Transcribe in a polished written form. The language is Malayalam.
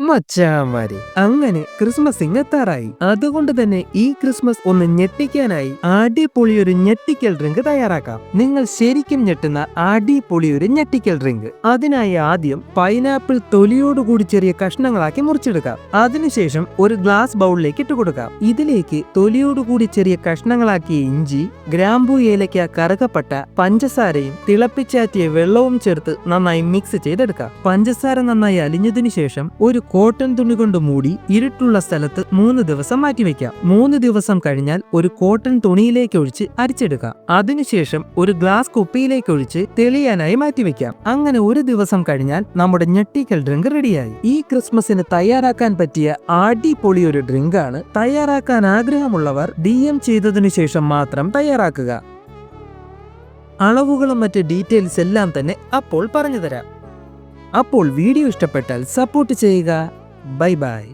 മച്ചാമാരി അങ്ങനെ ക്രിസ്മസ് ഇങ്ങെത്താറായി. അതുകൊണ്ട് തന്നെ ഈ ക്രിസ്മസ് ഒന്ന് ഞെട്ടിക്കാനായി അടിപൊളിയൊരു ഞെട്ടിക്കൽ ഡ്രിങ്ക് തയ്യാറാക്കാം. നിങ്ങൾ ശരിക്കും ഞെട്ടുന്ന അടിപൊളിയൊരു ഞെട്ടിക്കൽ ഡ്രിങ്ക്. അതിനായി ആദ്യം പൈനാപ്പിൾ തൊലിയോടുകൂടി ചെറിയ കഷ്ണങ്ങളാക്കി മുറിച്ചെടുക്കാം. അതിനുശേഷം ഒരു ഗ്ലാസ് ബൗളിലേക്ക് ഇട്ട് കൊടുക്കാം. ഇതിലേക്ക് തൊലിയോടുകൂടി ചെറിയ കഷ്ണങ്ങളാക്കിയ ഇഞ്ചി, ഗ്രാമ്പൂ, ഏലക്ക, കറുകപ്പട്ട, പഞ്ചസാരയും തിളപ്പിച്ചാറ്റിയ വെള്ളവും ചേർത്ത് നന്നായി മിക്സ് ചെയ്തെടുക്കാം. പഞ്ചസാര നന്നായി അലിഞ്ഞതിനു ശേഷം ഒരു കോട്ടൺ തുണി കൊണ്ട് മൂടി ഇരുട്ടുള്ള സ്ഥലത്ത് 3 ദിവസം മാറ്റിവെക്കാം. 3 ദിവസം കഴിഞ്ഞാൽ ഒരു കോട്ടൺ തുണിയിലേക്ക് ഒഴിച്ച് അരിച്ചെടുക്കാം. അതിനുശേഷം ഒരു ഗ്ലാസ് കുപ്പിയിലേക്ക് ഒഴിച്ച് തെളിയാനായി മാറ്റിവെക്കാം. അങ്ങനെ ഒരു ദിവസം കഴിഞ്ഞാൽ നമ്മുടെ ഞെട്ടിക്കൽ ഡ്രിങ്ക് റെഡിയായി. ഈ ക്രിസ്മസിന് തയ്യാറാക്കാൻ പറ്റിയ അടിപൊളി ഒരു ഡ്രിങ്ക് ആണ്. തയ്യാറാക്കാൻ ആഗ്രഹമുള്ളവർ DM ചെയ്തതിനു ശേഷം മാത്രം തയ്യാറാക്കുക. അളവുകളും മറ്റ് ഡീറ്റെയിൽസ് എല്ലാം തന്നെ അപ്പോൾ പറഞ്ഞു തരാം. അപ്പോൾ വീഡിയോ ഇഷ്ടപ്പെട്ടാൽ സപ്പോർട്ട് ചെയ്യുക. Bye bye.